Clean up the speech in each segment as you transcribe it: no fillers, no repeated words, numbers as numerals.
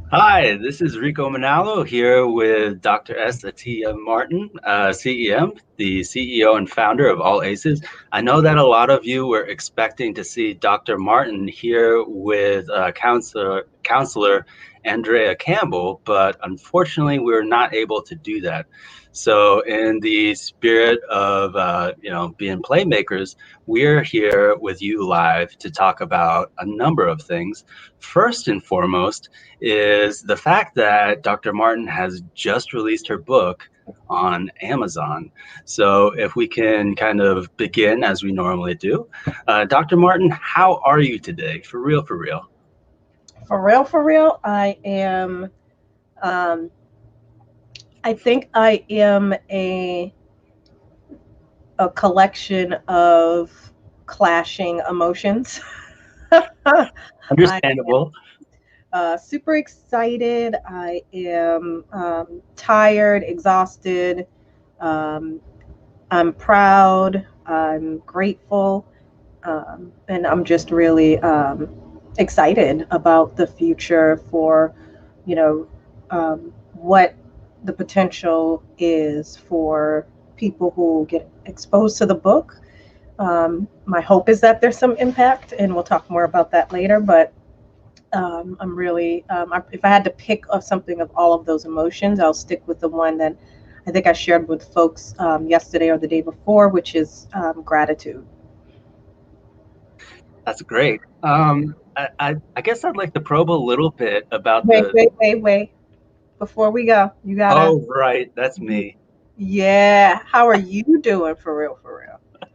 Hi, this is Rico Manalo here with Dr. S. Atiya Martin, CEM, the CEO and founder of All Aces. I know that a lot of you were expecting to see Dr. Martin here with Councilor Andrea Campbell, but unfortunately, we were not able to do that. So, in the spirit of being playmakers, we're here with you live to talk about a number of things. First and foremost is the fact that Dr. Martin has just released her book on Amazon. So, if we can kind of begin as we normally do, Dr. Martin, how are you today? For real, for real. For real, I am. Um, I think I am a collection of clashing emotions. I Understandable. super excited. I am tired, exhausted. Um, I'm proud. I'm grateful, and I'm just really excited about the future for what the potential is for people who get exposed to the book. My hope is that there's some impact, and we'll talk more about that later. But I'm really, if I had to pick of something of all of those emotions, I'll stick with the one that I think I shared with folks yesterday or the day before, which is gratitude. That's great. I guess I'd like to probe a little bit about Wait, the. wait, wait, wait. Before we go, you gotta. Oh, right, that's me. Yeah. How are you doing for real? For real.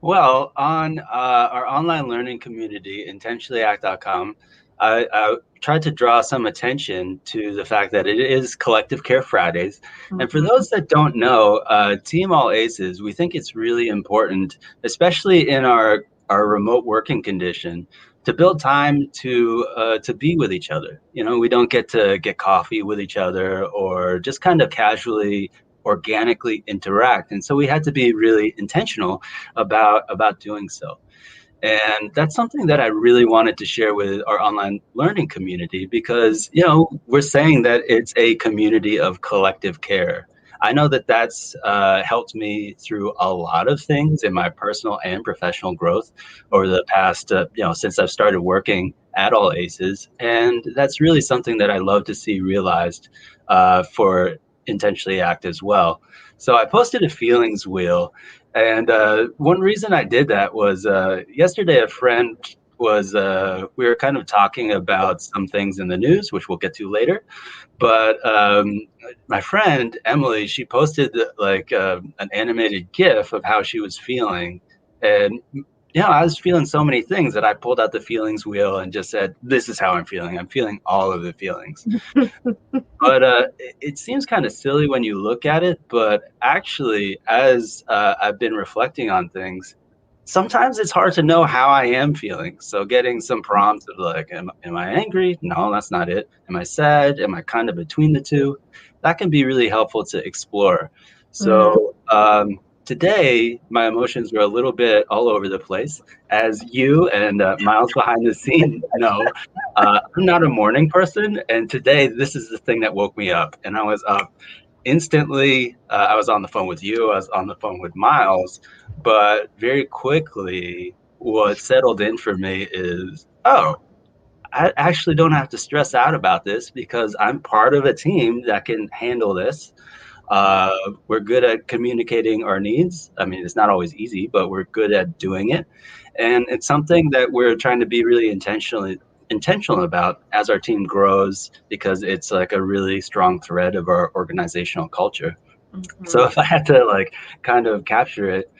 Well, on our online learning community, intentionallyact.com, I tried to draw some attention to the fact that it is Collective Care Fridays. And for Mhm. those that don't know, Team All Aces, we think it's really important, especially in our remote working condition, to build time to be with each other. You know, we don't get to get coffee with each other or just kind of casually organically interact, and so we had to be really intentional about doing so. And that's something that I really wanted to share with our online learning community because, we're saying that it's a community of collective care. I know that that's helped me through a lot of things in my personal and professional growth over the past, since I've started working at All Aces. And that's really something that I love to see realized for Intentionally Act as well. So I posted a feelings wheel, and one reason I did that was yesterday a friend was, we were kind of talking about some things in the news, which we'll get to later. But my friend Emily, she posted like an animated GIF of how she was feeling. And I was feeling so many things that I pulled out the feelings wheel and just said, "This is how I'm feeling. I'm feeling all of the feelings." But it seems kind of silly when you look at it, but actually, as I've been reflecting on things, sometimes it's hard to know how I am feeling. So getting some prompts of like, am I angry? No, that's not it. Am I sad? Am I kind of between the two? That can be really helpful to explore. Mm, So today, my emotions were a little bit all over the place. As you and Miles behind the scene know, I'm not a morning person, and today this is the thing that woke me up, and I was up instantly. I was on the phone with you. I was on the phone with Miles, but very quickly, what settled in for me is, oh, I actually don't have to stress out about this because I'm part of a team that can handle this. We're good at communicating our needs. I mean, it's not always easy, but we're good at doing it. And it's something that we're trying to be really intentional about as our team grows because it's like a really strong thread of our organizational culture. So mhm. if I had to like kind of capture it,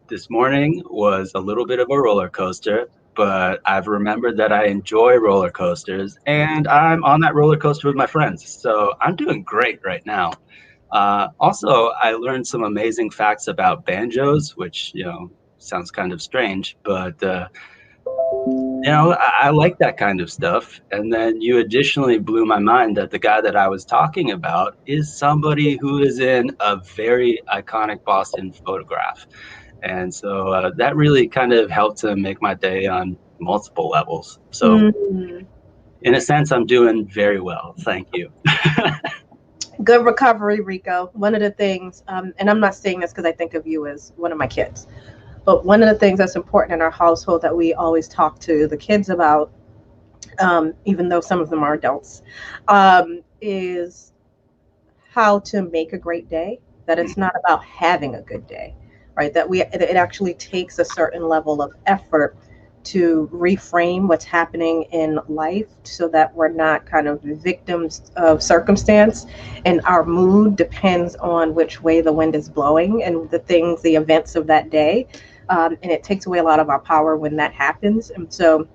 this morning was a little bit of a roller coaster, but I've remembered that I enjoy roller coasters and I'm on that roller coaster with my friends. So I'm doing great right now. Also, I learned some amazing facts about banjos, which, sounds kind of strange, but I like that kind of stuff. And then you additionally blew my mind that the guy that I was talking about is somebody who is in a very iconic Boston photograph. And so that really kind of helped to make my day on multiple levels. So, Mm. In a sense, I'm doing very well. Thank you. Good recovery, Rico. One of the things, and I'm not saying this because I think of you as one of my kids, but one of the things that's important in our household that we always talk to the kids about, even though some of them are adults, is how to make a great day. That it's not about having a good day, right? It actually takes a certain level of effort to reframe what's happening in life so that we're not kind of victims of circumstance, and our mood depends on which way the wind is blowing and the events of that day. And it takes away a lot of our power when that happens. And so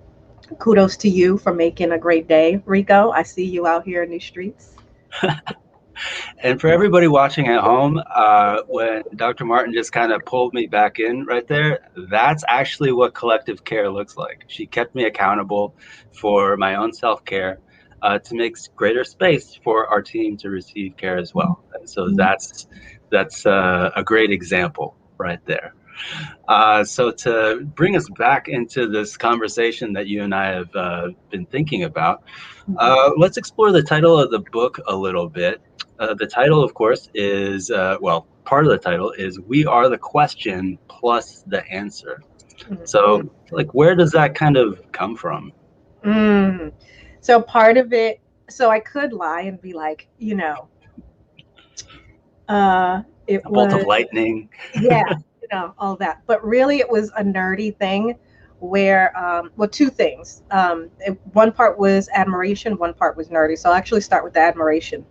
kudos to you for making a great day, Rico. I see you out here in these streets. And for everybody watching at home, when Dr. Martin just kind of pulled me back in right there, that's actually what collective care looks like. She kept me accountable for my own self-care to make greater space for our team to receive care as well. And so that's a great example right there. So to bring us back into this conversation that you and I have been thinking about, let's explore the title of the book a little bit. The title, of course, is, part of the title is We Are the Question Plus the Answer. So, like, where does that kind of come from? So part of it, so I could lie and be like, it A bolt was, of lightning. yeah, all that. But really, it was a nerdy thing where, two things. One part was admiration, one part was nerdy. So I'll actually start with the admiration.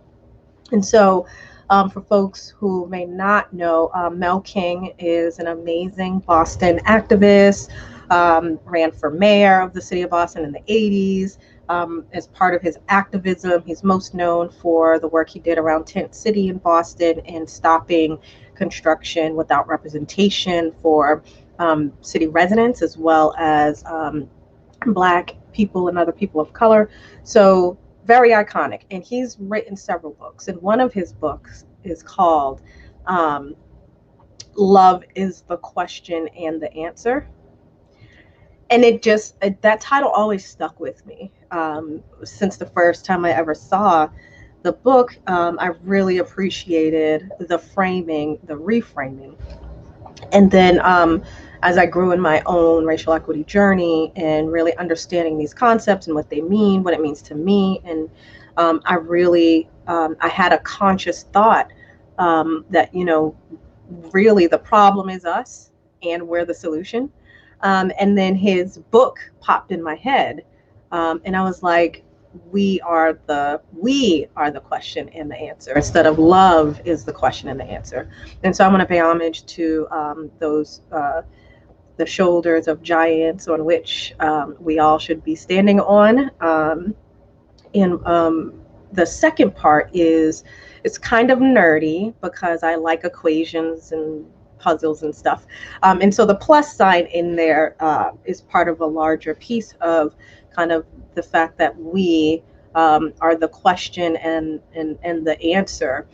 And so, for folks who may not know, Mel King is an amazing Boston activist, ran for mayor of the city of Boston in the 80s. As part of his activism, he's most known for the work he did around Tent City in Boston and stopping construction without representation for city residents, as well as Black people and other people of color. So very iconic. And he's written several books. And one of his books is called Love is the Question and the Answer. And that title always stuck with me since the first time I ever saw the book. I really appreciated the framing, the reframing. And then as I grew in my own racial equity journey and really understanding these concepts and what they mean, what it means to me, and I had a conscious thought that, really the problem is us and we're the solution. And then his book popped in my head, and I was like, we are the question and the answer, instead of love is the question and the answer. And so I want to pay homage to those the shoulders of giants on which we all should be standing on. And the second part is, it's kind of nerdy because I like equations and puzzles and stuff. And so the plus sign in there is part of a larger piece of kind of the fact that we are the question and the answer.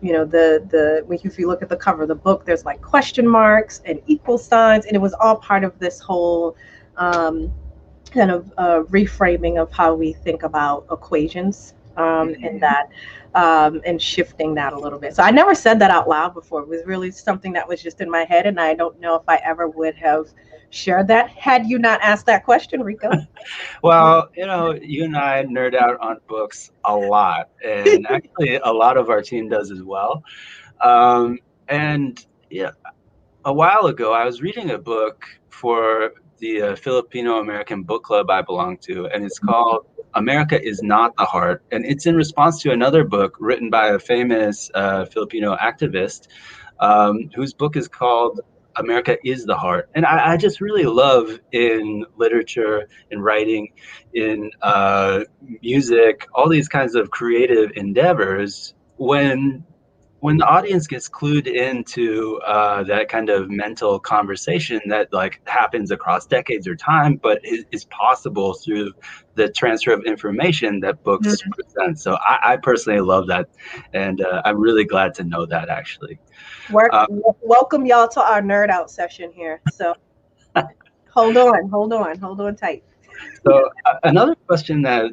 If you look at the cover of the book, there's like question marks and equal signs, and it was all part of this whole kind of reframing of how we think about equations. And shifting that a little bit. So I never said that out loud before. It was really something that was just in my head, and I don't know if I ever would have shared that had you not asked that question, Rico. Well, you and I nerd out on books a lot, and actually a lot of our team does as well. And yeah, a while ago, I was reading a book for the Filipino American book club I belong to, and it's called America is Not the Heart. And it's in response to another book written by a famous Filipino activist whose book is called America is the Heart. And I just really love in literature, in writing, in music, all these kinds of creative endeavors, when the audience gets clued into that kind of mental conversation that like happens across decades or time, but is possible through the transfer of information that books present. So I personally love that, and I'm really glad to know that actually. Welcome y'all to our nerd out session here. So hold on tight. So another question that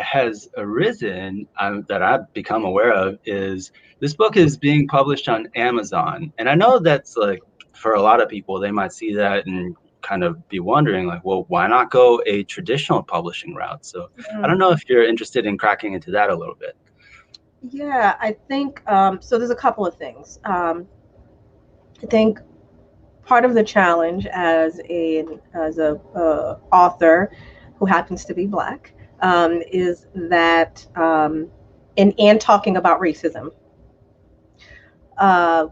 has arisen that I've become aware of is this book is being published on Amazon, and I know that's like for a lot of people they might see that and kind of be wondering like, well, why not go a traditional publishing route? So I don't know if you're interested in cracking into that a little bit. Yeah, I think so. There's a couple of things. I think part of the challenge as a author who happens to be Black is that and talking about racism,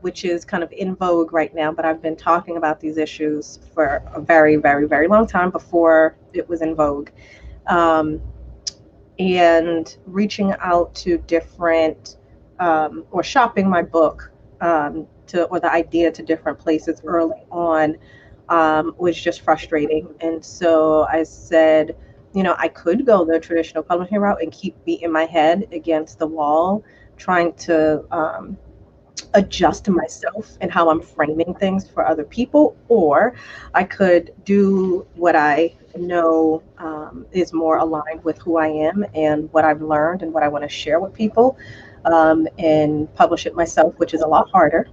which is kind of in vogue right now. But I've been talking about these issues for a very, very, very long time before it was in vogue. And reaching out to different or shopping my book or the idea to different places early on was just frustrating. And so I said, I could go the traditional publishing route and keep beating my head against the wall, trying to adjust myself and how I'm framing things for other people, or I could do what I know is more aligned with who I am and what I've learned and what I want to share with people, and publish it myself, which is a lot harder.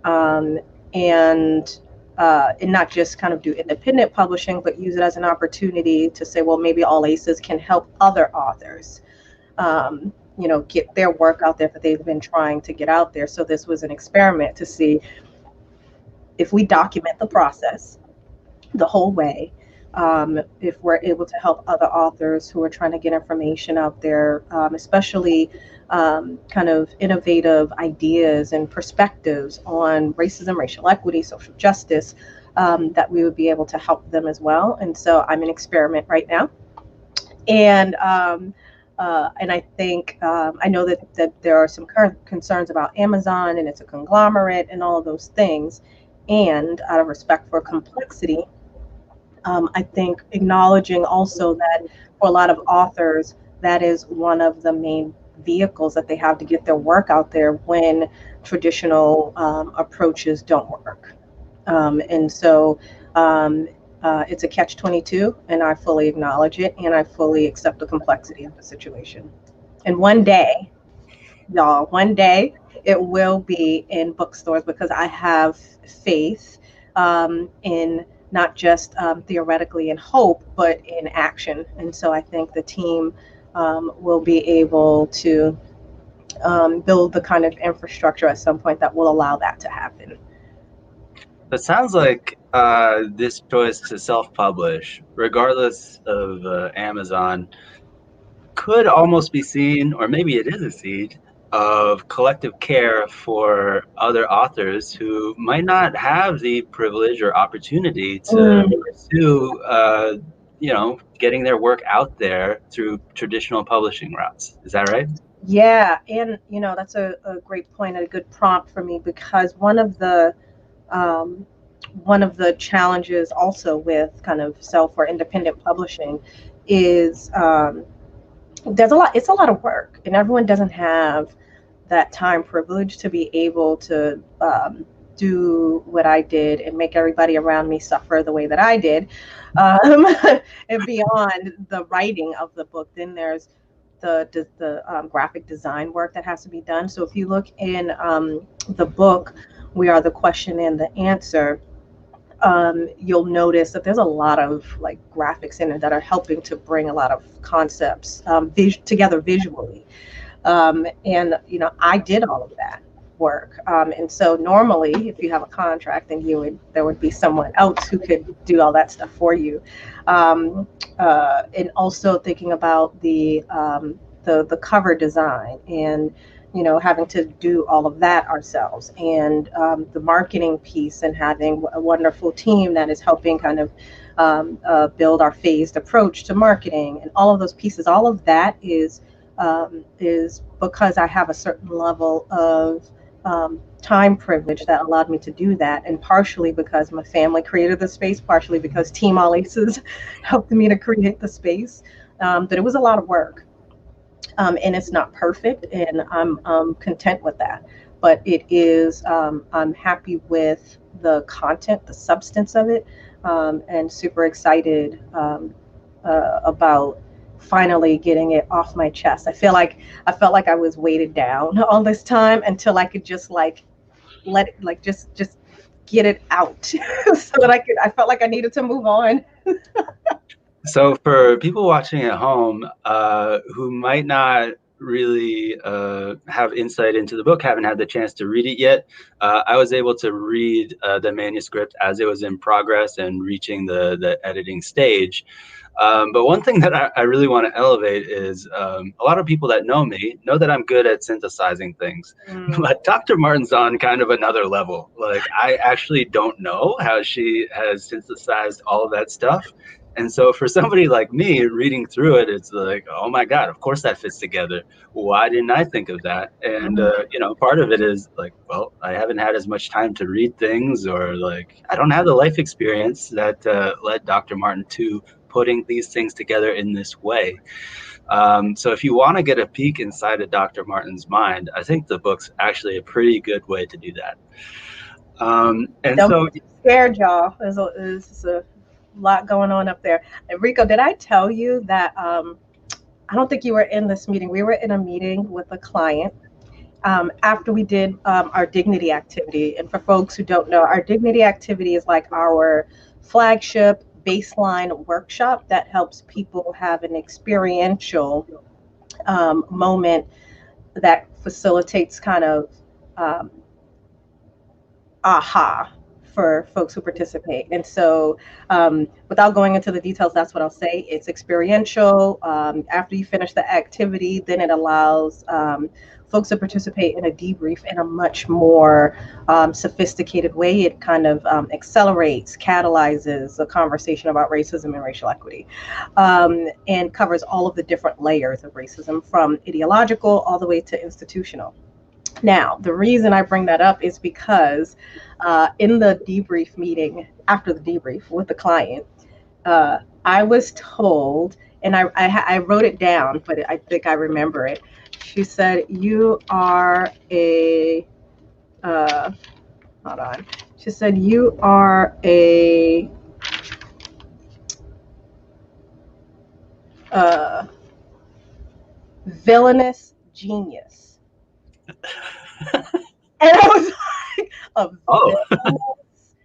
Um, and not just kind of do independent publishing, but use it as an opportunity to say, well, maybe All Aces can help other authors get their work out there that they've been trying to get out there. So this was an experiment to see if we document the process the whole way, if we're able to help other authors who are trying to get information out there, especially kind of innovative ideas and perspectives on racism, racial equity, social justice, that we would be able to help them as well. And so I'm in experiment right now. And I think I know that there are some current concerns about Amazon and it's a conglomerate and all of those things. And out of respect for complexity, I think acknowledging also that for a lot of authors, that is one of the main vehicles that they have to get their work out there when traditional approaches don't work. And so it's a catch-22, and I fully acknowledge it, and I fully accept the complexity of the situation. And one day, y'all, one day it will be in bookstores because I have faith in not just theoretically in hope, but in action. And so I think the team will be able to build the kind of infrastructure at some point that will allow that to happen. It sounds like this choice to self-publish, regardless of Amazon, could almost be seen, or maybe it is a seed, of collective care for other authors who might not have the privilege or opportunity to pursue, getting their work out there through traditional publishing routes. Is that right? Yeah, and that's a great point and a good prompt for me, because one of the challenges also with kind of self or independent publishing is it's a lot of work, and everyone doesn't have that time privilege to be able to do what I did and make everybody around me suffer the way that I did. And beyond the writing of the book, then there's the graphic design work that has to be done. So if you look in the book, We Are the Question and the Answer, you'll notice that there's a lot of like graphics in it that are helping to bring a lot of concepts together visually. And I did all of that work. And so normally, if you have a contract, then there would be someone else who could do all that stuff for you. And also thinking about the cover design and having to do all of that ourselves, and the marketing piece, and having a wonderful team that is helping kind of build our phased approach to marketing, and all of those pieces. All of that is because I have a certain level of time privilege that allowed me to do that, and partially because my family created the space, partially because Team All Aces helped me to create the space. But it was a lot of work. And it's not perfect, and I'm content with that. But it is, I'm happy with the content, the substance of it, and super excited about finally getting it off my chest. I felt like I was weighted down all this time until I could just like let it, like just get it out so that I felt like I needed to move on. So for people watching at home who might not really have insight into the book, haven't had the chance to read it yet, I was able to read the manuscript as it was in progress and reaching the editing stage. But one thing that I really want to elevate is a lot of people that know me know that I'm good at synthesizing things. But Dr. Martin's on kind of another level. Like, I actually don't know how she has synthesized all of that stuff. And so for somebody like me reading through it, it's like, oh my God, of course that fits together. Why didn't I think of that? And, part of it is like, well, I haven't had as much time to read things, or like, I don't have the life experience that led Dr. Martin to putting these things together in this way. So if you want to get a peek inside of Dr. Martin's mind, I think the book's actually a pretty good way to do that. Don't be scared, y'all. There's a lot going on up there. And Rico, did I tell you that I don't think you were in this meeting. We were in a meeting with a client after we did our dignity activity. And for folks who don't know, our dignity activity is like our flagship baseline workshop that helps people have an experiential moment that facilitates kind of aha for folks who participate. And so without going into the details, that's what I'll say. It's experiential. After you finish the activity, then it allows folks to participate in a debrief in a much more sophisticated way. It kind of accelerates, catalyzes a conversation about racism and racial equity, and covers all of the different layers of racism, from ideological all the way to institutional. Now, the reason I bring that up is because in the debrief meeting, after the debrief with the client, I was told, and I wrote it down, but I think I remember it. She said, you are a, hold on. She said, you are a villainous genius. And I was like, a villainous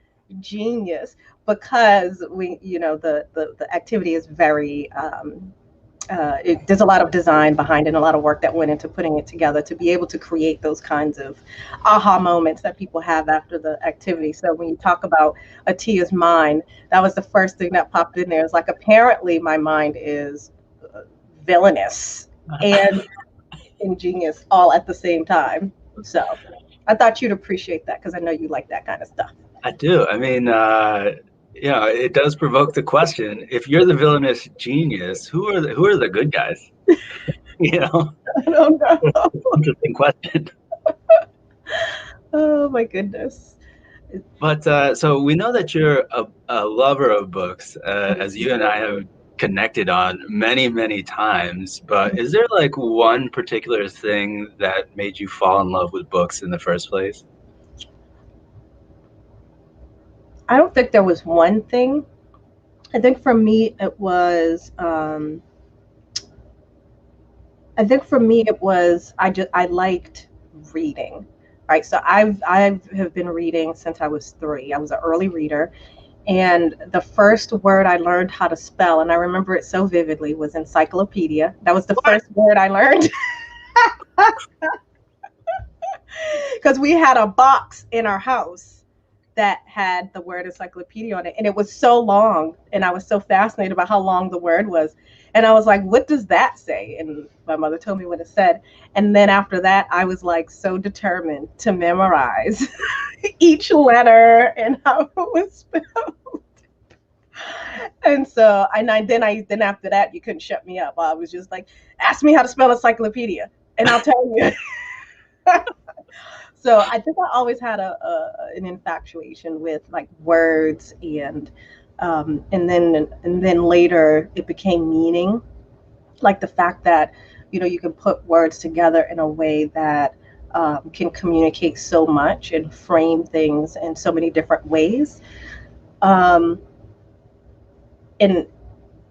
genius, because we, the activity is very, there's a lot of design behind it and a lot of work that went into putting it together to be able to create those kinds of aha moments that people have after the activity. So when you talk about Atia's mind, that was the first thing that popped in there. It's like, apparently my mind is villainous and ingenious all at the same time. So I thought you'd appreciate that, because I know you like that kind of stuff. I do. I mean, it does provoke the question: if you're the villainous genius, who are the good guys? I don't know. Interesting question. Oh my goodness. But so we know that you're a lover of books, as you and I have connected on many, many times. But is there like one particular thing that made you fall in love with books in the first place? I don't think there was one thing. I think for me it was I liked reading. Right. So I have been reading since I was 3. I was an early reader. And the first word I learned how to spell, and I remember it so vividly, was encyclopedia. That was the first word I learned. Because we had a box in our house that had the word encyclopedia on it, and it was so long, and I was so fascinated about how long the word was. And I was like, what does that say? And my mother told me what it said. And then after that, I was like so determined to memorize each letter and how it was spelled. And so then after that, you couldn't shut me up. I was just like, ask me how to spell encyclopedia and I'll tell you. So I think I always had an infatuation with like words, and then later it became meaning, like the fact that you can put words together in a way that can communicate so much and frame things in so many different ways. And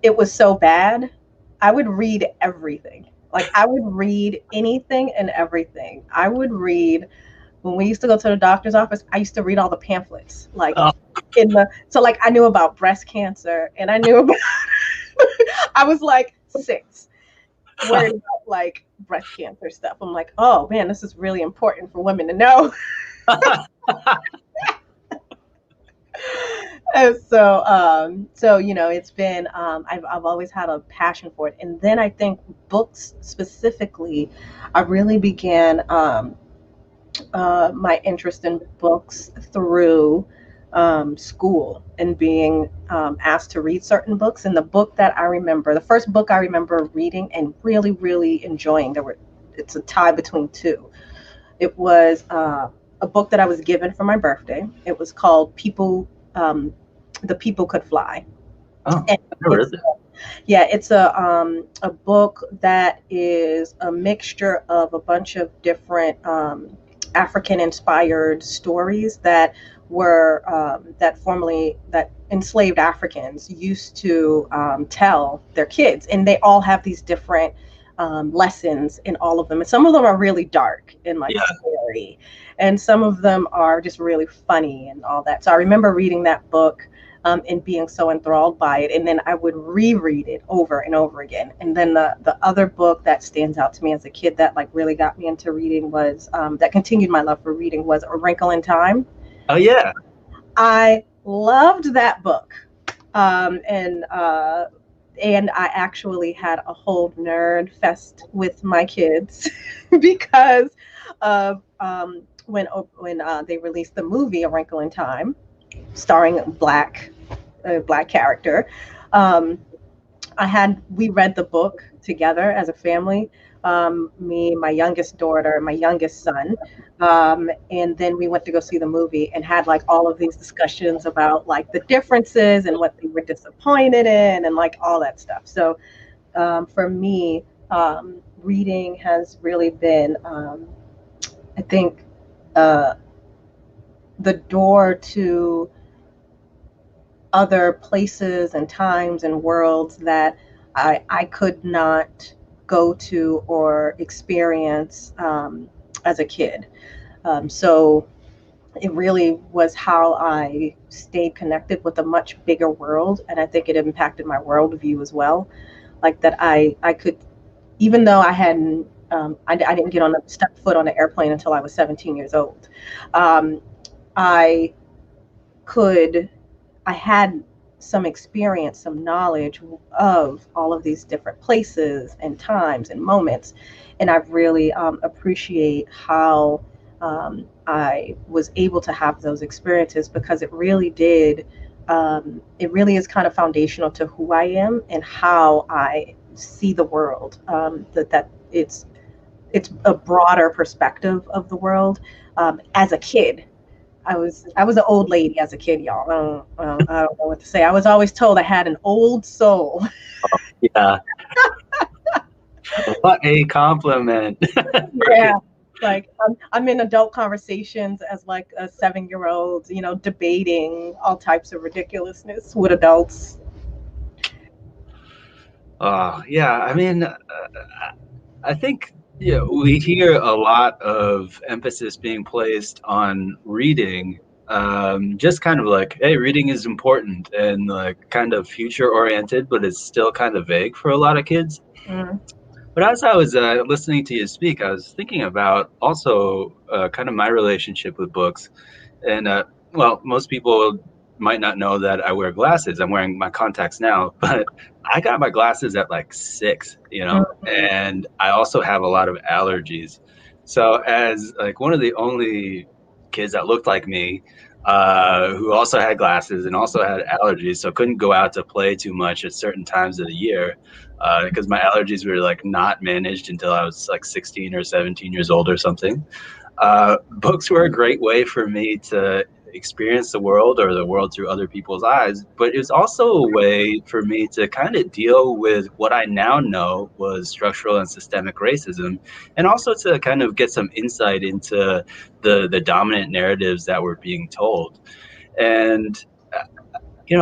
it was so bad, I would read everything. Like I would read anything and everything. I would read when we used to go to the doctor's office, I used to read all the pamphlets. Like Oh, so like I knew about breast cancer and I knew about I was like 6, worried about like breast cancer stuff. I'm like, oh man, this is really important for women to know. And so it's been I've always had a passion for it, and then I think books specifically, I really began my interest in books through school and being asked to read certain books. And the first book I remember reading and really, really enjoying, it's a tie between two. It was a book that I was given for my birthday. It was called The People Could Fly. oh, And I never read it's that. yeah, it's a book that is a mixture of a bunch of different African inspired stories that were that enslaved Africans used to tell their kids, and they all have these different lessons in all of them, and some of them are really dark and like Yeah. scary, and some of them are just really funny and all that. So I remember reading that book and being so enthralled by it. And then I would reread it over and over again. And then the other book that stands out to me as a kid that like really got me into reading was that continued my love for reading was A Wrinkle in Time. Oh yeah. I loved that book. And I actually had a whole nerd fest with my kids because of when they released the movie A Wrinkle in Time, starring a black character. Um, we read the book together as a family. Me, my youngest daughter, my youngest son, and then we went to go see the movie and had like all of these discussions about like the differences and what they were disappointed in and like all that stuff. So for me, reading has really been, I think, uh, the door to other places and times and worlds that I could not go to or experience as a kid. So it really was how I stayed connected with a much bigger world. And I think it impacted my worldview as well. Like that I could, even though I hadn't, I didn't get on a step foot on an airplane until I was 17 years old. Um, I could I had some experience, some knowledge of all of these different places and times and moments. And I really appreciate how I was able to have those experiences because it really is kind of foundational to who I am and how I see the world. That it's a broader perspective of the world. As a kid, I was an old lady as a kid, y'all. I don't know what to say. I was always told I had an old soul. Yeah. What a compliment. Yeah, like I'm in adult conversations as like a 7-year old, debating all types of ridiculousness with adults. Oh, yeah. I mean, I think we hear a lot of emphasis being placed on reading, just kind of like, hey, reading is important and like kind of future oriented, but it's still kind of vague for a lot of kids. Mm, But as I was listening to you speak, I was thinking about also kind of my relationship with books. And well, most people might not know that I wear glasses. I'm wearing my contacts now, but I got my glasses at like 6, mhm, and I also have a lot of allergies. So as like one of the only kids that looked like me, who also had glasses and also had allergies, so couldn't go out to play too much at certain times of the year, because my allergies were like not managed until I was like 16 or 17 years old or something. Books were a great way for me to experience the world or the world through other people's eyes, but it was also a way for me to kind of deal with what I now know was structural and systemic racism, and also to kind of get some insight into the dominant narratives that were being told. And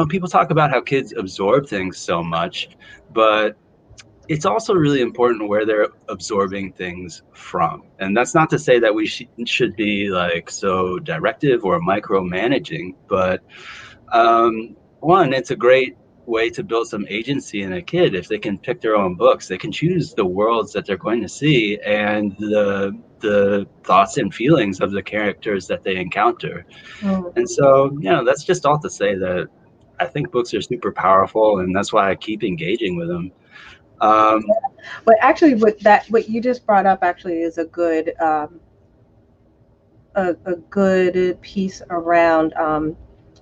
People talk about how kids absorb things so much, but it's also really important where they're absorbing things from. And that's not to say that we should be like so directive or micromanaging, but one, it's a great way to build some agency in a kid. If they can pick their own books, they can choose the worlds that they're going to see and the thoughts and feelings of the characters that they encounter. Mm. And so, that's just all to say that I think books are super powerful, and that's why I keep engaging with them. But actually, what you just brought up actually is a good a good piece around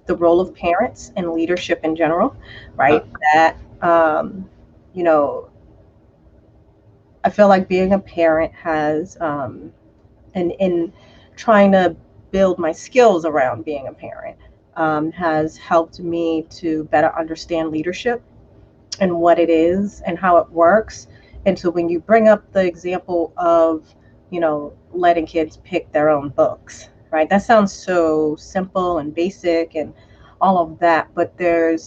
the role of parents and leadership in general, uh, right? That you know, I feel like being a parent has and in trying to build my skills around being a parent has helped me to better understand leadership and what it is and how it works. And so when you bring up the example of, letting kids pick their own books, right? That sounds so simple and basic and all of that, but to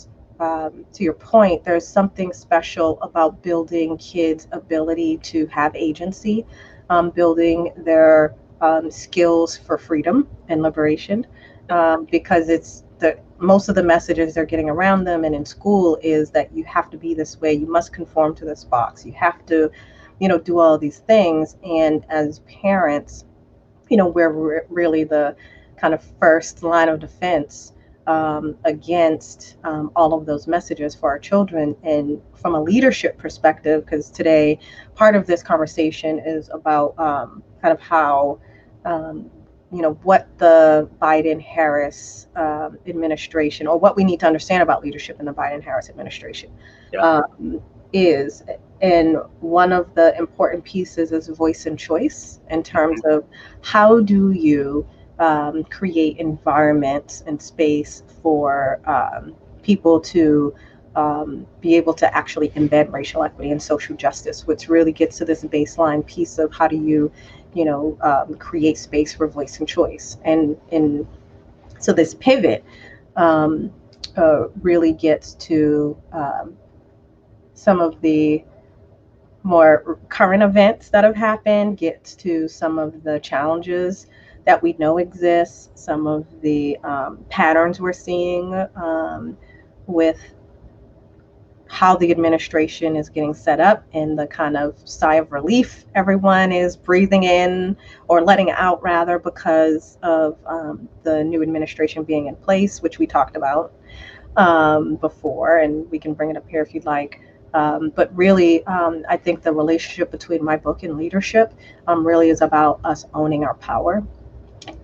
your point, there's something special about building kids' ability to have agency, building their skills for freedom and liberation, because it's most of the messages they're getting around them and in school is that you have to be this way, you must conform to this box, you have to, do all of these things. And as parents, we're really the kind of first line of defense against all of those messages for our children. And from a leadership perspective, because today part of this conversation is about kind of how what the Biden-Harris administration, or what we need to understand about leadership in the Biden-Harris administration, yeah. Is. And one of the important pieces is voice and choice in terms of how do you create environments and space for people to be able to actually embed racial equity and social justice, which really gets to this baseline piece of how do you, create space for voice and choice. And so this pivot really gets to some of the more current events that have happened, gets to some of the challenges that we know exist, some of the patterns we're seeing with how the administration is getting set up and the kind of sigh of relief everyone is breathing in or letting out rather because of the new administration being in place, which we talked about before, and we can bring it up here if you'd like. But really, I think the relationship between my book and leadership really is about us owning our power,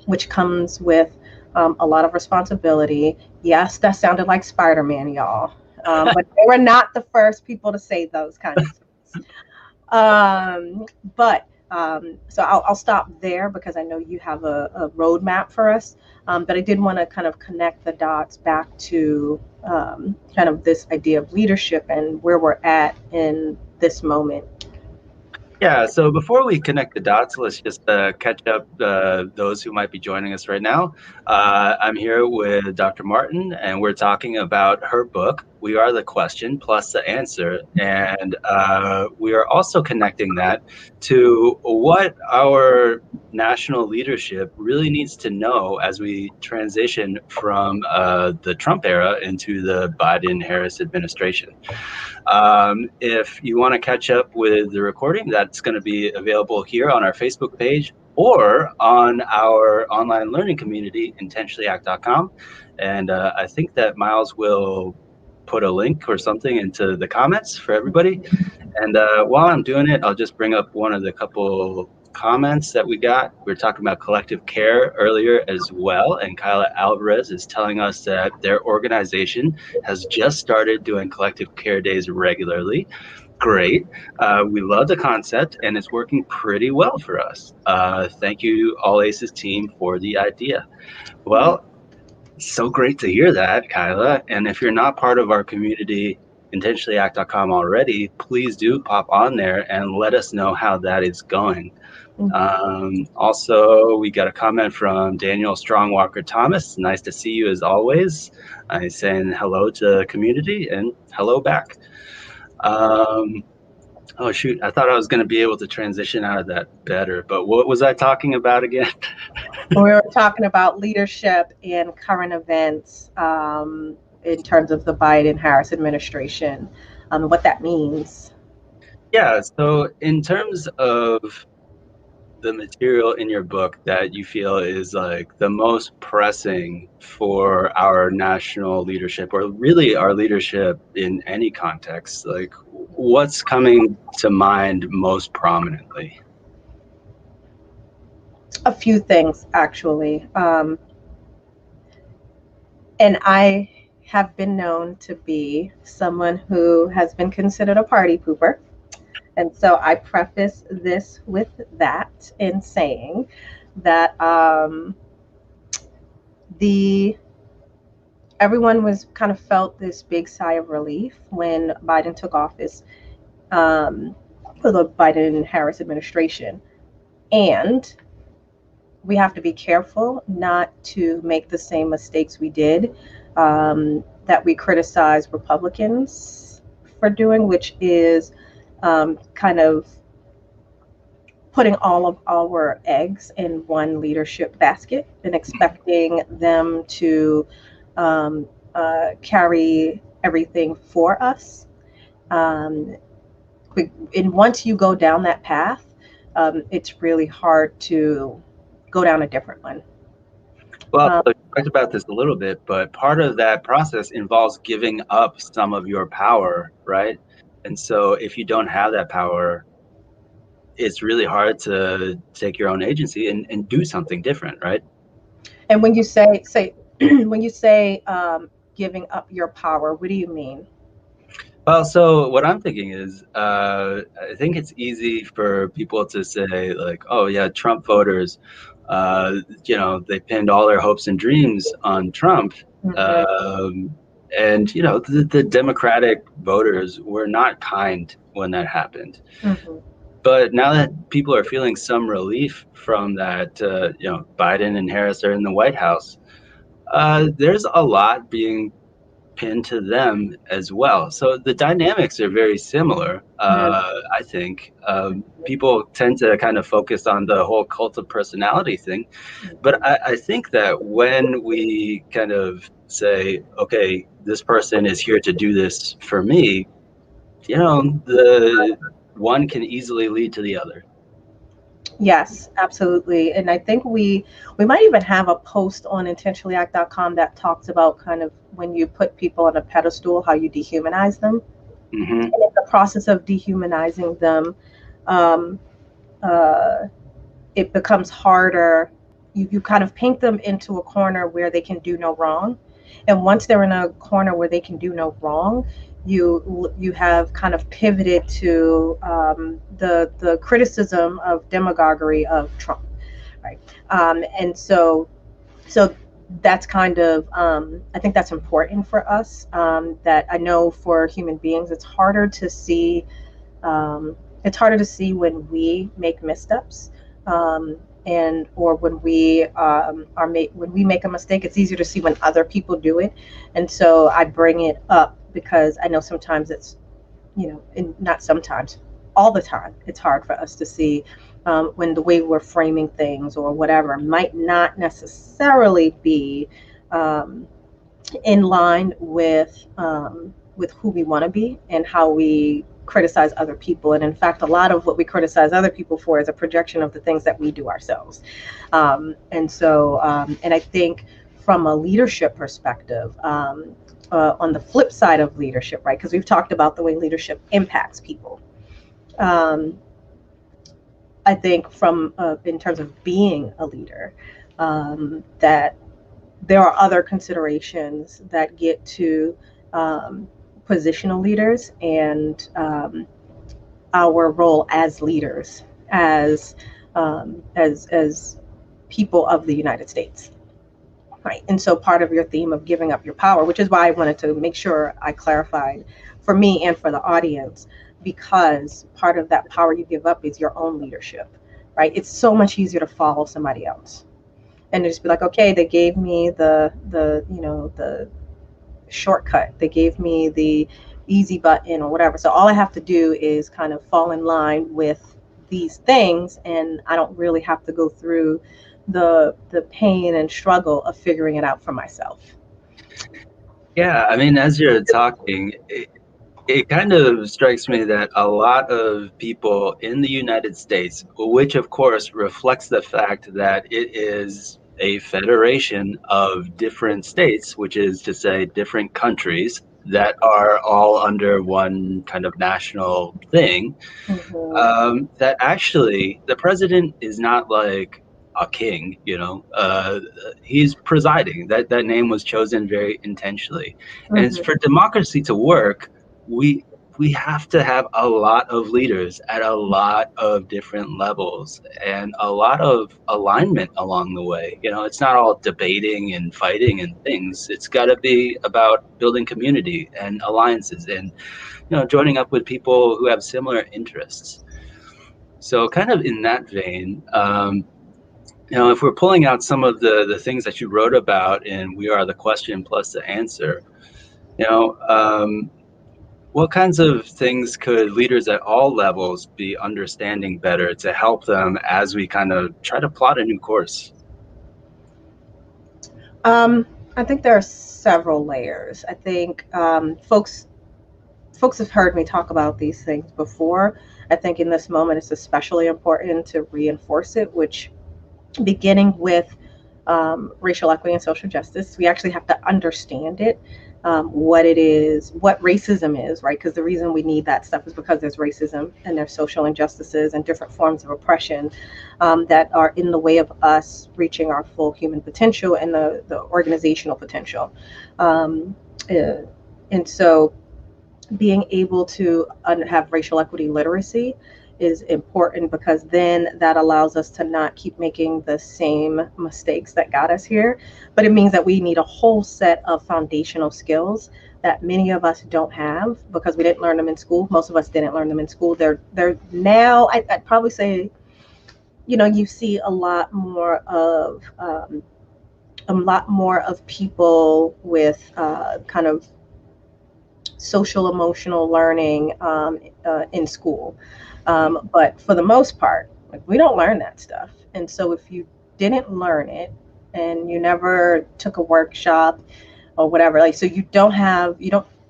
which comes with a lot of responsibility. Yes, that sounded like Spider-Man, y'all. But they were not the first people to say those kinds of things. So I'll stop there because I know you have a roadmap for us. But I did want to kind of connect the dots back to kind of this idea of leadership and where we're at in this moment. Yeah, so before we connect the dots, let's just catch up those who might be joining us right now. I'm here with Dr. Martin, and we're talking about her book, We Are the Question Plus the Answer. And we are also connecting that to what our national leadership really needs to know as we transition from the Trump era into the Biden-Harris administration. If you want to catch up with the recording, that's going to be available here on our Facebook page or on our online learning community, intentionallyact.com. And I think that Miles will put a link or something into the comments for everybody. And while I'm doing it, I'll just bring up one of the couple comments that we got. We were talking about collective care earlier as well, and Kyla Alvarez is telling us that their organization has just started doing collective care days regularly. Great. We love the concept, and it's working pretty well for us. Thank you, All Aces team, for the idea. Well, so great to hear that, Kyla. And if you're not part of our community intentionallyact.com already, please do pop on there and let us know how that is going. Also, we got a comment from Daniel Strongwalker Thomas. Nice to see you as always. He's saying hello to the community and hello back. Oh shoot, I thought I was going to be able to transition out of that better, but what was I talking about again? We were talking about leadership and current events in terms of the Biden-Harris administration, what that means. Yeah, so in terms of the material in your book that you feel is like the most pressing for our national leadership, or really our leadership in any context, like what's coming to mind most prominently? A few things, actually. And I have been known to be someone who has been considered a party pooper. And so I preface this with that in saying that everyone was kind of felt this big sigh of relief when Biden took office for the Biden-Harris administration. And we have to be careful not to make the same mistakes we did that we criticize Republicans for doing, which is kind of putting all of our eggs in one leadership basket and expecting them to carry everything for us. And once you go down that path, it's really hard to go down a different one. Well, we talked about this a little bit, but part of that process involves giving up some of your power, right? And so if you don't have that power, it's really hard to take your own agency and do something different, right? And when you say when you say giving up your power, what do you mean? Well, so what I'm thinking is, I think it's easy for people to say like, oh yeah, Trump voters, they pinned all their hopes and dreams on Trump. And, the Democratic voters were not kind when that happened. But now that people are feeling some relief from that, Biden and Harris are in the White House, there's a lot being pinned to them as well. So the dynamics are very similar. I think people tend to kind of focus on the whole cult of personality thing. But I think that when we kind of say, okay, this person is here to do this for me, the one can easily lead to the other. Yes, absolutely. And I think we might even have a post on intentionallyact.com that talks about kind of when you put people on a pedestal, how you dehumanize them. And in the process of dehumanizing them, it becomes harder. You kind of paint them into a corner where they can do no wrong. And once they're in a corner where they can do no wrong, you have kind of pivoted to the criticism of demagoguery of Trump, right? And so that's kind of I think that's important for us. That I know for human beings, it's harder to see. It's harder to see when we make missteps. And or when we when we make a mistake, it's easier to see when other people do it. And so I bring it up because I know sometimes it's, and not sometimes, all the time, it's hard for us to see when the way we're framing things or whatever might not necessarily be in line with who we want to be and how we criticize other people. And in fact, a lot of what we criticize other people for is a projection of the things that we do ourselves. And I think from a leadership perspective, on the flip side of leadership, right? Because we've talked about the way leadership impacts people. I think from in terms of being a leader, that there are other considerations that get to positional leaders and our role as leaders, as people of the United States, right? And so part of your theme of giving up your power, which is why I wanted to make sure I clarified for me and for the audience, because part of that power you give up is your own leadership, right? It's so much easier to follow somebody else and just be like, okay, they gave me the shortcut, they gave me the easy button or whatever, so all I have to do is kind of fall in line with these things, and I don't really have to go through the pain and struggle of figuring it out for myself. Yeah, I mean, as you're talking, it kind of strikes me that a lot of people in the United States, which of course reflects the fact that it is a federation of different states, which is to say different countries that are all under one kind of national thing, that actually the president is not like a king, he's presiding. That name was chosen very intentionally. And it's for democracy to work, we have to have a lot of leaders at a lot of different levels and a lot of alignment along the way. It's not all debating and fighting and things. It's got to be about building community and alliances and joining up with people who have similar interests. So kind of in that vein, if we're pulling out some of the things that you wrote about in We Are the Question Plus the Answer, what kinds of things could leaders at all levels be understanding better to help them as we kind of try to plot a new course? I think there are several layers. I think folks have heard me talk about these things before. I think in this moment it's especially important to reinforce it, which beginning with racial equity and social justice, we actually have to understand it, what it is, what racism is, right? Because the reason we need that stuff is because there's racism and there's social injustices and different forms of oppression that are in the way of us reaching our full human potential and the organizational potential. And so being able to have racial equity literacy is important, because then that allows us to not keep making the same mistakes that got us here. But it means that we need a whole set of foundational skills that many of us don't have because we didn't learn them in school. Most of us didn't learn them in school. They're now, I'd probably say, you see a lot more of people with kind of social emotional learning in school. But for the most part, we don't learn that stuff. And so if you didn't learn it and you never took a workshop or whatever, so you don't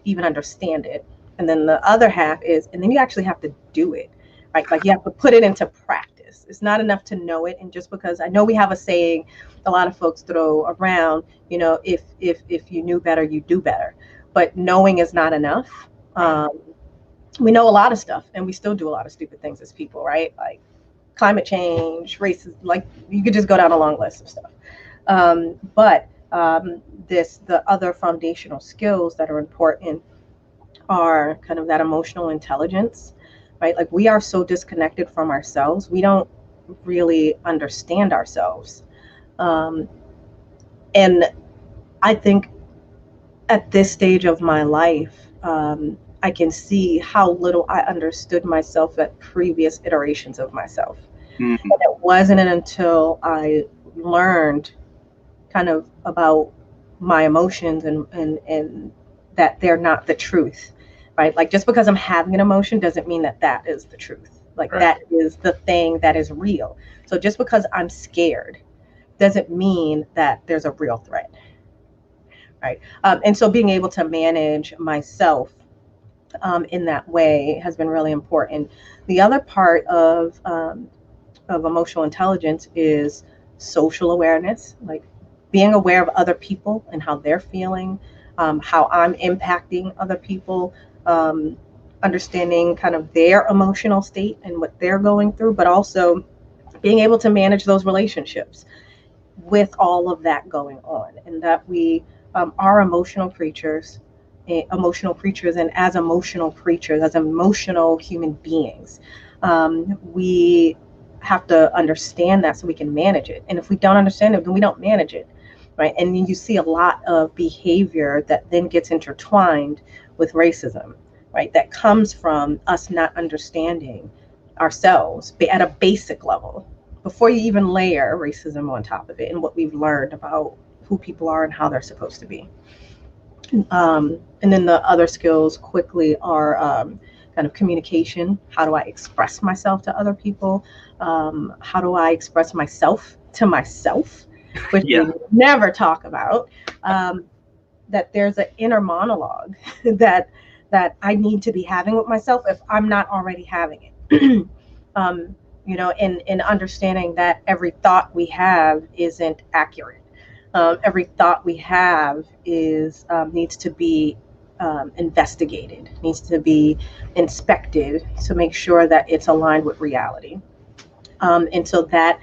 even understand it. And then the other half is, and then you actually have to do it, right? Like you have to put it into practice. It's not enough to know it. And just because I know we have a saying, a lot of folks throw around, if you knew better, you do better. But knowing is not enough. We know a lot of stuff and we still do a lot of stupid things as people, right? Like climate change, racism, like you could just go down a long list of stuff. But the other foundational skills that are important are kind of that emotional intelligence, right? Like we are so disconnected from ourselves. We don't really understand ourselves. And I think at this stage of my life, I can see how little I understood myself at previous iterations of myself. And it wasn't until I learned kind of about my emotions and that they're not the truth, right? Like just because I'm having an emotion doesn't mean that is the truth. Like right. That is the thing that is real. So just because I'm scared doesn't mean that there's a real threat, right? And so being able to manage myself in that way has been really important. The other part of emotional intelligence is social awareness, like being aware of other people and how they're feeling, how I'm impacting other people, understanding kind of their emotional state and what they're going through, but also being able to manage those relationships with all of that going on, and that we are emotional creatures, and as emotional creatures, as emotional human beings, we have to understand that so we can manage it. And if we don't understand it, then we don't manage it, right? And you see a lot of behavior that then gets intertwined with racism, right? That comes from us not understanding ourselves at a basic level before you even layer racism on top of it and what we've learned about who people are and how they're supposed to be. And then the other skills quickly are kind of communication. How do I express myself to other people? How do I express myself to myself, which Yeah. we never talk about? That there's an inner monologue that I need to be having with myself if I'm not already having it. In understanding that every thought we have isn't accurate. Every thought we have is needs to be investigated, needs to be inspected to make sure that it's aligned with reality. And so that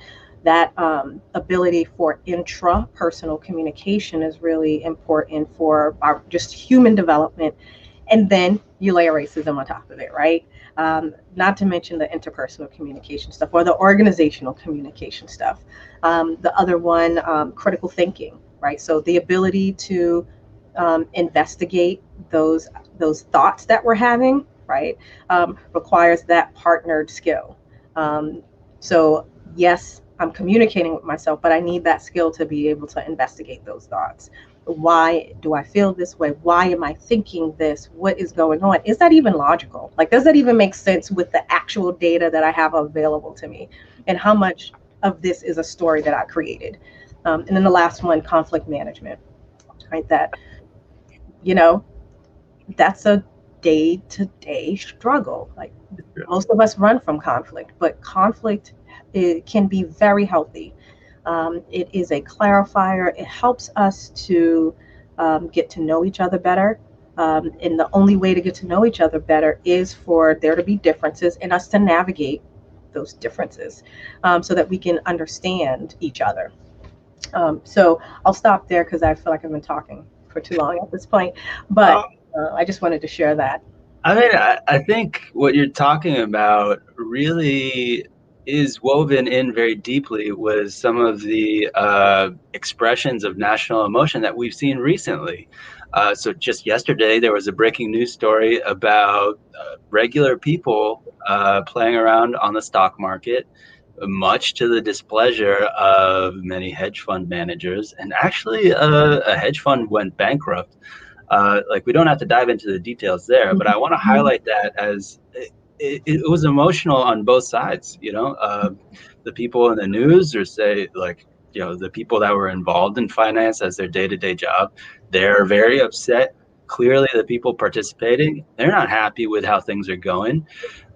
ability for intrapersonal communication is really important for our just human development. And then you layer racism on top of it, right? Not to mention the interpersonal communication stuff or the organizational communication stuff. The other one, critical thinking, right? So the ability to investigate those thoughts that we're having, right, requires that partnered skill. So yes, I'm communicating with myself, but I need that skill to be able to investigate those thoughts. Why do I feel this way? Why am I thinking this? What is going on? Is that even logical? Like, does that even make sense with the actual data that I have available to me? And how much of this is a story that I created? And then the last one, conflict management, right? That, you know, that's a day-to-day struggle. Like, most of us run from conflict, but conflict, it can be very healthy. It is a clarifier. It helps us to get to know each other better. And the only way to get to know each other better is for there to be differences and us to navigate those differences so that we can understand each other. So I'll stop there because I feel like I've been talking for too long at this point. But I just wanted to share that. I mean, I think what you're talking about really is woven in very deeply with some of the expressions of national emotion that we've seen recently. So just yesterday, there was a breaking news story about regular people playing around on the stock market, much to the displeasure of many hedge fund managers. And actually, a hedge fund went bankrupt. Like, we don't have to dive into the details there, but I want to highlight that as it was emotional on both sides. The people in the news, or say, like, the people that were involved in finance as their day-to-day job, they're very upset. Clearly, the people participating, they're not happy with how things are going.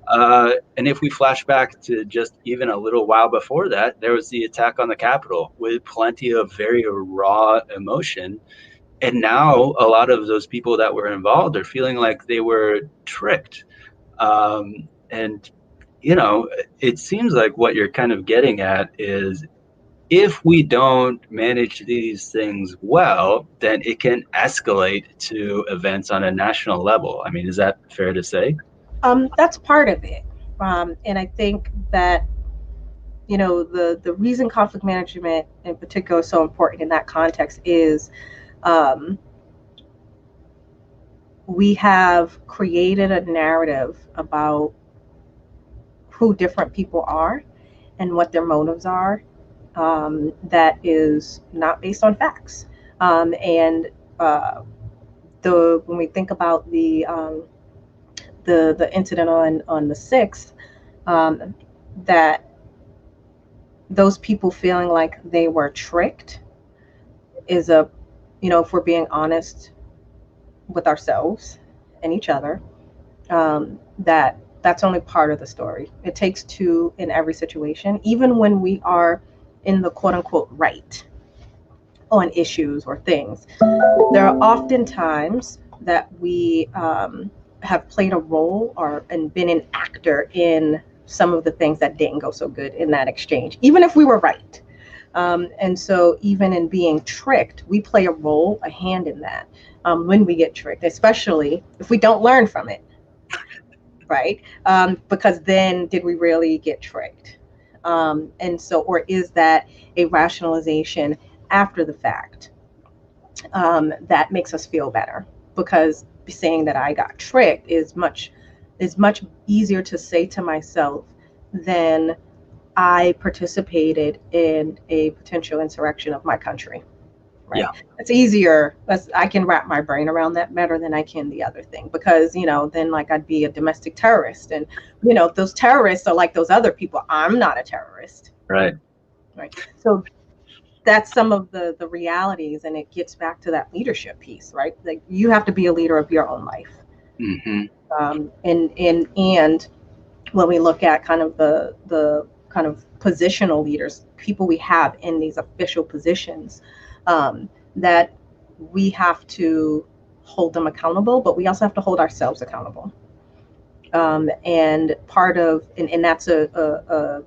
And if we flash back to just even a little while before that, there was the attack on the Capitol with plenty of very raw emotion. And now a lot of those people that were involved are feeling like they were tricked. And, it seems like what you're kind of getting at is, if we don't manage these things well, then it can escalate to events on a national level. I mean, is that fair to say? That's part of it. And I think that, the reason conflict management in particular is so important in that context is um, we have created a narrative about who different people are and what their motives are, that is not based on facts. And when we think about the incident on the 6th, that those people feeling like they were tricked is if we're being honest with ourselves and each other, that's only part of the story. It takes two in every situation, even when we are in the quote unquote right on issues or things. There are often times that we have played a role and been an actor in some of the things that didn't go so good in that exchange, even if we were right. And so even in being tricked, we play a hand in that when we get tricked, especially if we don't learn from it, right? Because then did we really get tricked? Or is that a rationalization after the fact that makes us feel better? Because saying that I got tricked is much easier to say to myself than I participated in a potential insurrection of my country. Right. Yeah. It's easier. I can wrap my brain around that better than I can the other thing, because, then like I'd be a domestic terrorist, and, those terrorists are like those other people. I'm not a terrorist. Right. Right. So that's some of the realities, and it gets back to that leadership piece, right? Like, you have to be a leader of your own life. And when we look at kind of the kind of positional leaders, people we have in these official positions, that we have to hold them accountable, but we also have to hold ourselves accountable. And part of, and that's a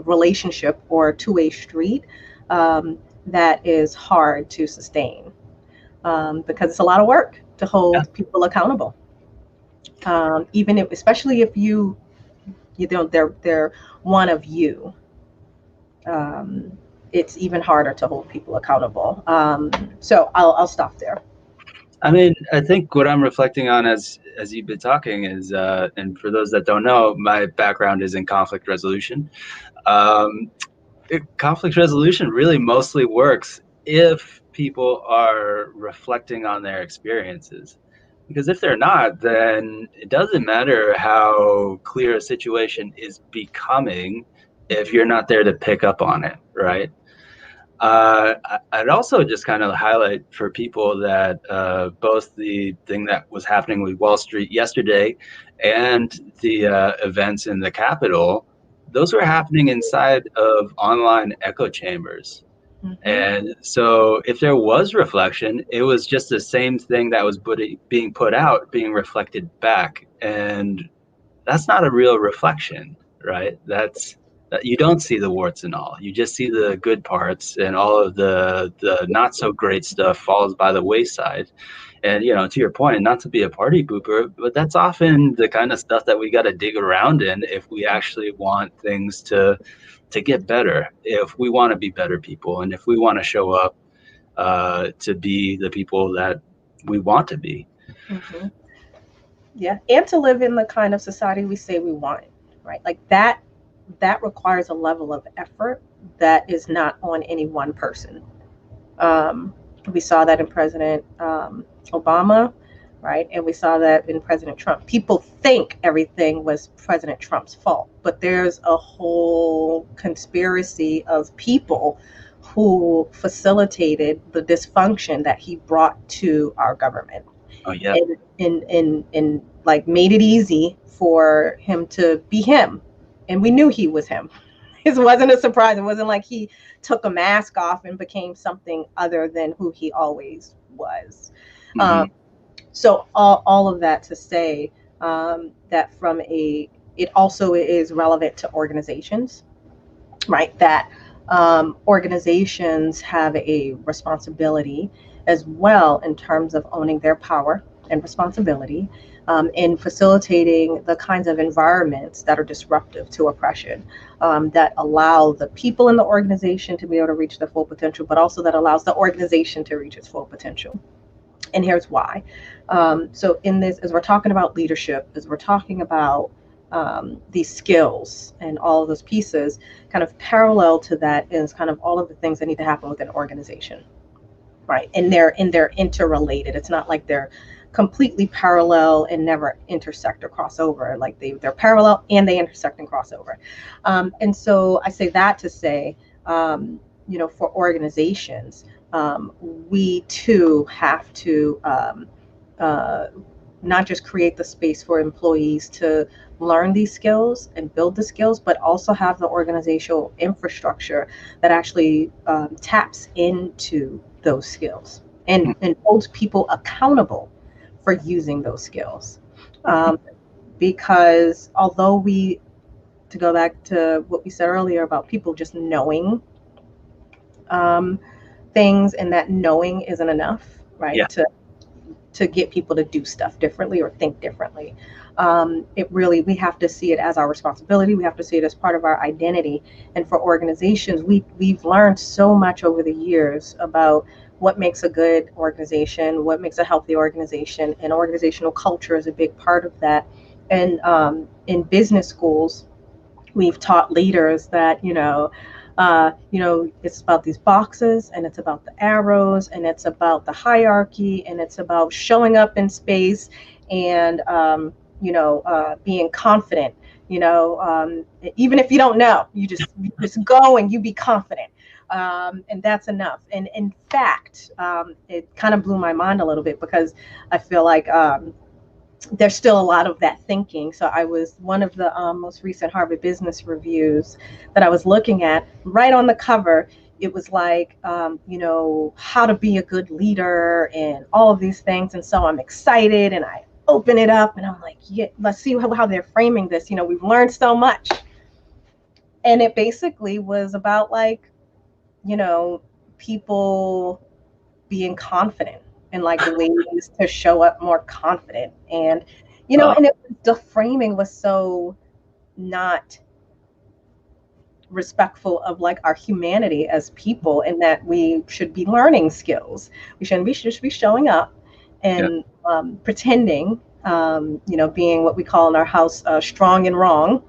relationship or a two-way street, that is hard to sustain, because it's a lot of work to hold people accountable. Even if, especially if they're one of you, it's even harder to hold people accountable. So I'll stop there. I mean, I think what I'm reflecting on as you've been talking is, and for those that don't know, my background is in conflict resolution. Conflict resolution really mostly works if people are reflecting on their experiences. Because if they're not, then it doesn't matter how clear a situation is becoming if you're not there to pick up on it, right? I'd also just kind of highlight for people that both the thing that was happening with Wall Street yesterday and the events in the Capitol, those were happening inside of online echo chambers. And so if there was reflection, it was just the same thing that was being put out, being reflected back. And that's not a real reflection, right? You don't see the warts and all. You just see the good parts, and all of the not so great stuff falls by the wayside. And, to your point, not to be a party pooper, but that's often the kind of stuff that we got to dig around in if we actually want things to get better, if we want to be better people, and if we want to show up to be the people that we want to be. Yeah, and to live in the kind of society we say we want, right? Like that requires a level of effort that is not on any one person. We saw that in President Obama, right? And we saw that in President Trump. People think everything was President Trump's fault, but there's a whole conspiracy of people who facilitated the dysfunction that he brought to our government. Oh, yeah. And like made it easy for him to be him. And we knew he was him. It wasn't a surprise. It wasn't like he took a mask off and became something other than who he always was. So all of that to say, that it also is relevant to organizations, right? That organizations have a responsibility as well in terms of owning their power and responsibility, in facilitating the kinds of environments that are disruptive to oppression, that allow the people in the organization to be able to reach their full potential, but also that allows the organization to reach its full potential. And here's why. So in this, as we're talking about leadership, as we're talking about these skills and all of those pieces, kind of parallel to that is kind of all of the things that need to happen within an organization, right? And they're interrelated. It's not like they're completely parallel and never intersect or cross over. Like they're parallel and they intersect and cross over. And so I say that to say, for organizations, we too have to not just create the space for employees to learn these skills and build the skills, but also have the organizational infrastructure that actually taps into those skills and holds people accountable for using those skills. Because although to go back to what we said earlier about people just knowing things, and that knowing isn't enough, right? Yeah. To get people to do stuff differently or think differently. We have to see it as our responsibility. We have to see it as part of our identity. And for organizations, we've learned so much over the years about what makes a good organization, what makes a healthy organization, and organizational culture is a big part of that. And in business schools, we've taught leaders that it's about these boxes, and it's about the arrows, and it's about the hierarchy, and it's about showing up in space, and being confident. Even if you don't know, you just go and you be confident, and that's enough. And in fact, it kind of blew my mind a little bit, because I feel like there's still a lot of that thinking. So I was one of the most recent Harvard Business Reviews that I was looking at. Right on the cover, it was like, how to be a good leader and all of these things. And so I'm excited, and I open it up, and I'm like, yeah, let's see how they're framing this. We've learned so much. And it basically was about, like, people being confident, and like ways to show up more confident. And the framing was so not respectful of like our humanity as people, and that we should be learning skills. We shouldn't be just be showing up and pretending, being what we call in our house strong and wrong,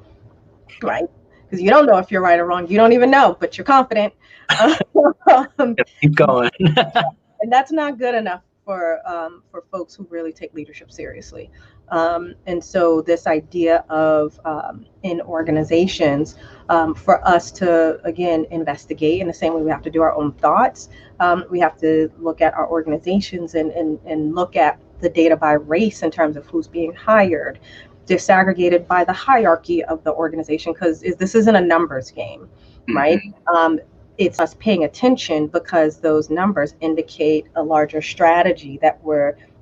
right? Because you don't know if you're right or wrong. You don't even know, but you're confident. Keep going. And that's not good enough for folks who really take leadership seriously. And so this idea of in organizations, for us to, again, investigate in the same way we have to do our own thoughts, we have to look at our organizations and look at the data by race in terms of who's being hired, disaggregated by the hierarchy of the organization, because this isn't a numbers game, right? It's us paying attention, because those numbers indicate a larger strategy a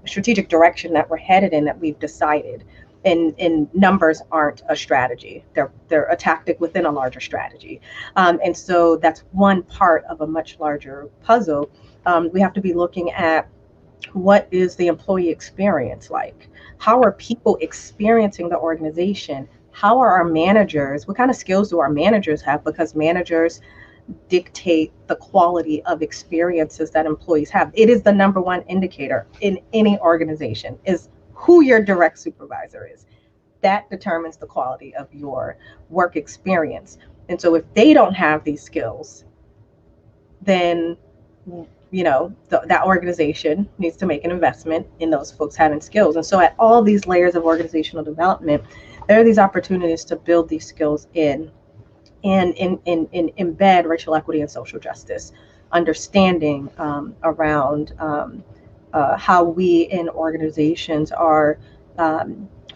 strategic direction that we're headed in, that we've decided. And numbers aren't a strategy; they're a tactic within a larger strategy. And so that's one part of a much larger puzzle. We have to be looking at, what is the employee experience like? How are people experiencing the organization? How are our managers? What kind of skills do our managers have? Because managers dictate the quality of experiences that employees have. It is the number one indicator in any organization, is who your direct supervisor is. That determines the quality of your work experience. And so if they don't have these skills, then that organization needs to make an investment in those folks having skills. And so at all these layers of organizational development, there are these opportunities to build these skills in and embed racial equity and social justice, understanding around how we in organizations are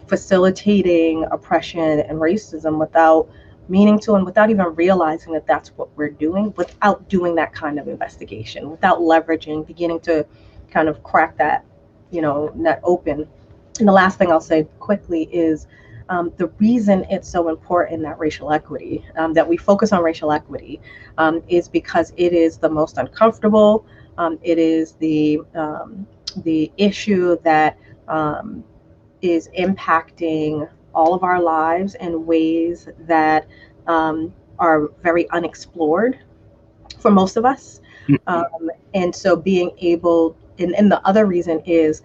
facilitating oppression and racism without meaning to, and without even realizing that that's what we're doing, without doing that kind of investigation, without leveraging, beginning to kind of crack that, net open. And the last thing I'll say quickly is, the reason it's so important that racial equity, that we focus on racial equity, is because it is the most uncomfortable. It is the issue that is impacting all of our lives in ways that are very unexplored for most of us. And so being able, and the other reason is,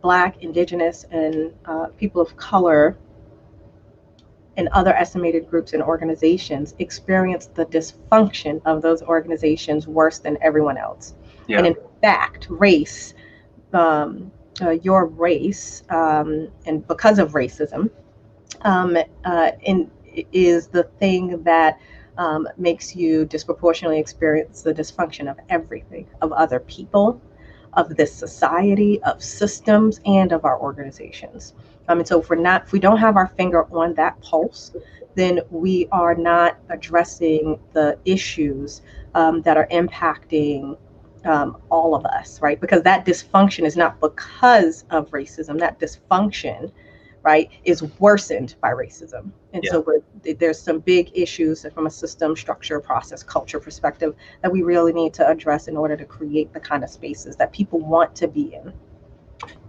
Black, Indigenous, and people of color and other estimated groups and organizations experience the dysfunction of those organizations worse than everyone else. Yeah. And in fact, race, your race, and because of racism, is the thing that makes you disproportionately experience the dysfunction of everything, of other people, of this society, of systems, and of our organizations. And so if we don't have our finger on that pulse, then we are not addressing the issues that are impacting all of us, right? Because that dysfunction is not because of racism. That dysfunction, right, is worsened by racism. And so there's some big issues from a system, structure, process, culture perspective that we really need to address in order to create the kind of spaces that people want to be in.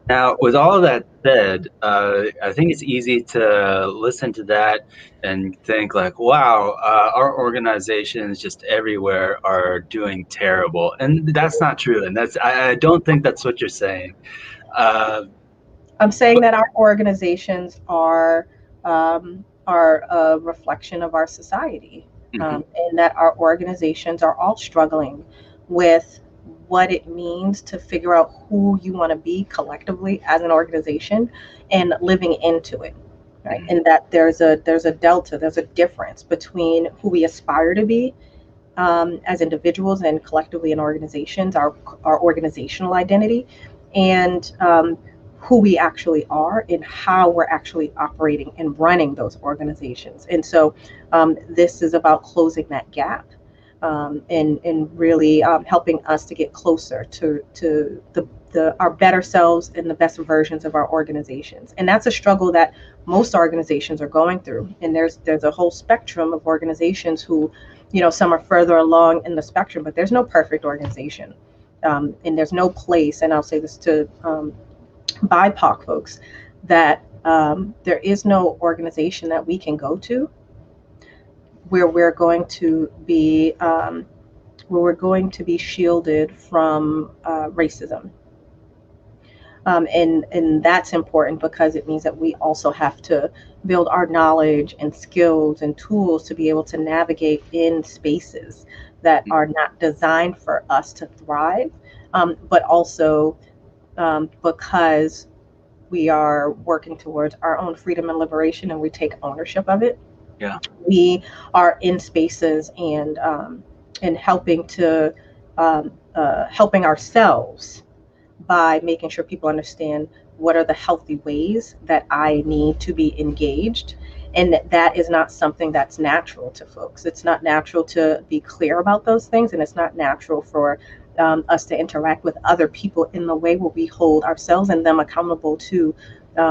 Now, with all of that said, I think it's easy to listen to that and think like, wow, our organizations just everywhere are doing terrible. And that's not true. And I don't think that's what you're saying. Uh, I'm saying but, that our organizations are a reflection of our society, mhm, and that our organizations are all struggling with what it means to figure out who you want to be collectively as an organization and living into it, right? mhm, And that there's a delta, there's a difference between who we aspire to be as individuals and collectively in organizations, our organizational identity, and who we actually are and how we're actually operating and running those organizations. And so this is about closing that gap and really helping us to get closer to our better selves and the best versions of our organizations. And that's a struggle that most organizations are going through. And there's a whole spectrum of organizations who, some are further along in the spectrum, but there's no perfect organization. And there's no place, and I'll say this to BIPOC folks, that there is no organization that we can go to where we're going to be shielded from racism. And that's important because it means that we also have to build our knowledge and skills and tools to be able to navigate in spaces that are not designed for us to thrive, but also because we are working towards our own freedom and liberation and we take ownership of it. yeah. We are in spaces and helping ourselves by making sure people understand what are the healthy ways that I need to be engaged. And that is not something that's natural to folks. It's not natural to be clear about those things, and it's not natural for us to interact with other people in the way where we hold ourselves and them accountable to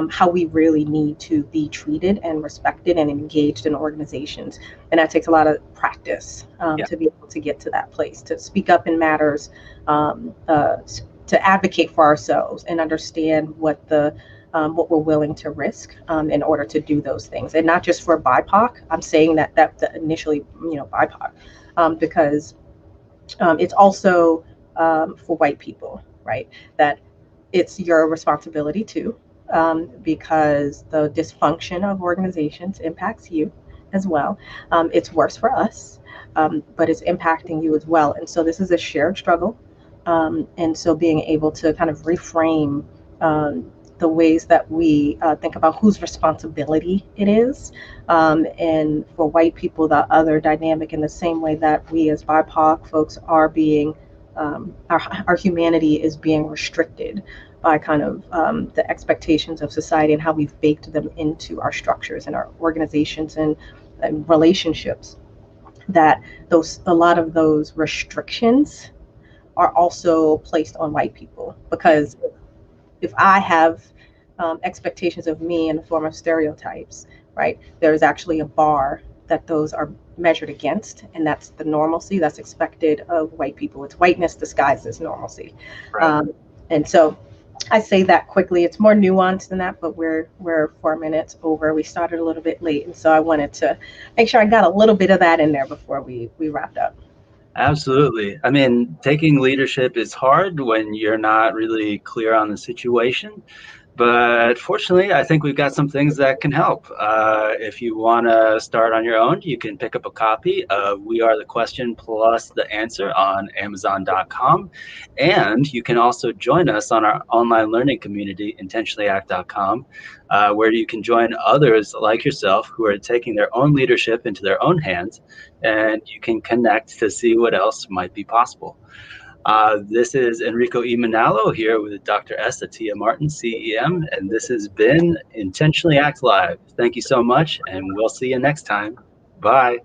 how we really need to be treated and respected and engaged in organizations. And that takes a lot of practice Yeah. to be able to get to that place, to speak up in matters, to advocate for ourselves and understand what we're willing to risk in order to do those things, and not just for BIPOC. I'm saying that initially, BIPOC, because it's also for white people, right? That it's your responsibility too, because the dysfunction of organizations impacts you as well. It's worse for us, but it's impacting you as well. And so this is a shared struggle. And so being able to kind of reframe the ways that we think about whose responsibility it is. And for white people, the other dynamic, in the same way that we as BIPOC folks are being, our humanity is being restricted by kind of the expectations of society and how we've baked them into our structures and our organizations and relationships. That a lot of those restrictions are also placed on white people, because if I have expectations of me in the form of stereotypes, right, there's actually a bar that those are measured against, and that's the normalcy that's expected of white people. It's whiteness disguised as normalcy. Right. And so I say that quickly. It's more nuanced than that, but we're 4 minutes over. We started a little bit late, and so I wanted to make sure I got a little bit of that in there before we wrapped up. Absolutely. I mean, taking leadership is hard when you're not really clear on the situation. But fortunately, I think we've got some things that can help. If you want to start on your own, you can pick up a copy of We Are the Question Plus the Answer on Amazon.com. And you can also join us on our online learning community, intentionallyact.com, where you can join others like yourself who are taking their own leadership into their own hands, and you can connect to see what else might be possible. This is Enrico E. Manalo here with Dr. Tia Martin, CEM, and this has been Intentionally Act Live. Thank you so much, and we'll see you next time. Bye.